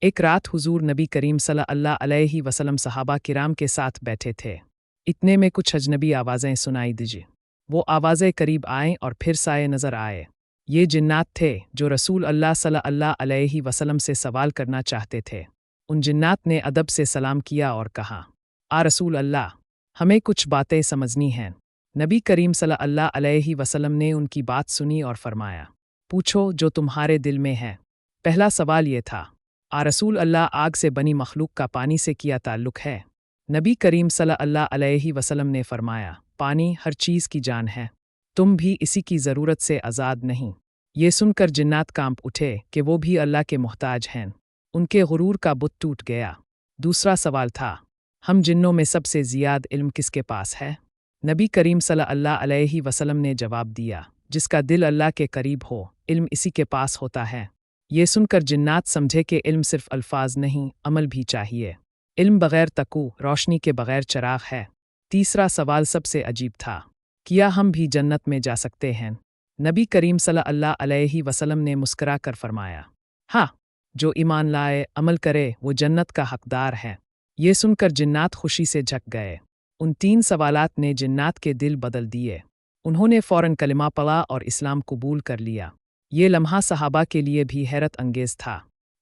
एक रात हुजूर नबी करीम सल्लल्लाहु अलैहि वसल्लम सहाबा किराम के साथ बैठे थे। इतने में कुछ अजनबी आवाज़ें सुनाई दीजिए। वो आवाज़ें करीब आएं और फिर साए नज़र आए। ये जिन्नात थे जो रसूल अल्लाह सल्लल्लाहु अलैहि वसल्लम से सवाल करना चाहते थे। उन जिन्नात ने अदब से सलाम किया और कहा, आ रसूल अल्लाह, हमें कुछ बातें समझनी हैं। नबी करीम सल्लल्लाहु अलैहि वसल्लम ने उनकी बात सुनी और फरमाया, पूछो जो तुम्हारे दिल में है। पहला सवाल ये था, आ रसूल अल्लाह, आग से बनी मखलूक का पानी से क्या ताल्लुक़ है? नबी करीम सल्लल्लाहु अलैहि वसल्लम ने फरमाया, पानी हर चीज़ की जान है, तुम भी इसी की ज़रूरत से आज़ाद नहीं। ये सुनकर जिन्नात कांप उठे कि वो भी अल्लाह के मोहताज हैं। उनके गुरूर का बुत टूट गया। दूसरा सवाल था, हम जिन्नों में सबसे ज़ियाद इल्म किसके पास है? नबी करीम सल्लल्लाहु अलैहि वसल्लम ने जवाब दिया, जिसका दिल अल्लाह के करीब हो, इल्म इसी के पास होता है। ये सुनकर जिन्नात समझे कि इल्म सिर्फ अल्फाज नहीं, अमल भी चाहिए। इल्म बग़ैर तकू, रोशनी के बग़ैर चराग है। तीसरा सवाल सबसे अजीब था, क्या हम भी जन्नत में जा सकते हैं? नबी करीम सल्लल्लाहु अलैहि वसल्लम ने मुस्करा कर फरमाया, हाँ, जो ईमान लाए, अमल करे, वो जन्नत का हकदार है। ये सुनकर जिन्नात खुशी से झक गए। उन 3 सवालात ने जिन्नात के दिल बदल दिए। उन्होंने फ़ौरन कलिमा पढ़ा और इस्लाम कबूल कर लिया। ये लम्हा सहाबा के लिए भी हैरत अंगेज़ था।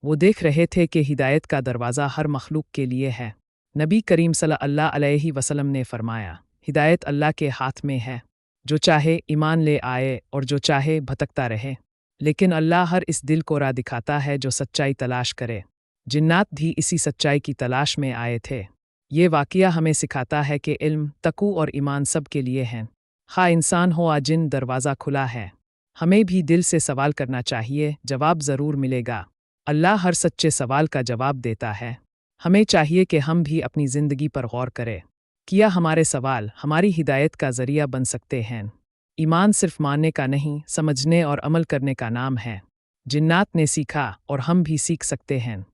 वो देख रहे थे कि हिदायत का दरवाज़ा हर मखलूक के लिए है। नबी करीम सल्लल्लाहु अलैहि वसल्लम ने फरमाया, हिदायत अल्लाह के हाथ में है। जो चाहे ईमान ले आए और जो चाहे भटकता रहे। लेकिन अल्लाह हर इस दिल को राह दिखाता है जो सच्चाई तलाश करे। जिन्नात भी इसी सच्चाई की तलाश में आए थे। ये वाक़या हमें सिखाता है कि इल्म, तकू और ईमान सब के लिए हैं। खा इंसान हो या जिन, दरवाज़ा खुला है। हमें भी दिल से सवाल करना चाहिए, जवाब ज़रूर मिलेगा। अल्लाह हर सच्चे सवाल का जवाब देता है। हमें चाहिए कि हम भी अपनी ज़िंदगी पर गौर करें। क्या हमारे सवाल हमारी हिदायत का ज़रिया बन सकते हैं? ईमान सिर्फ मानने का नहीं, समझने और अमल करने का नाम है। जिन्नात ने सीखा और हम भी सीख सकते हैं।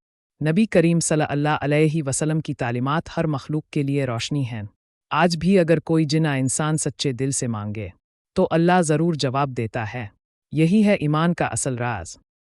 नबी करीम सल्लल्लाहु अलैहि वसल्लम की तालीमात हर मखलूक के लिए रोशनी हैं। आज भी अगर कोई जिन्ना इंसान सच्चे दिल से मांगे, तो अल्लाह ज़रूर जवाब देता है। यही है ईमान का असल राज।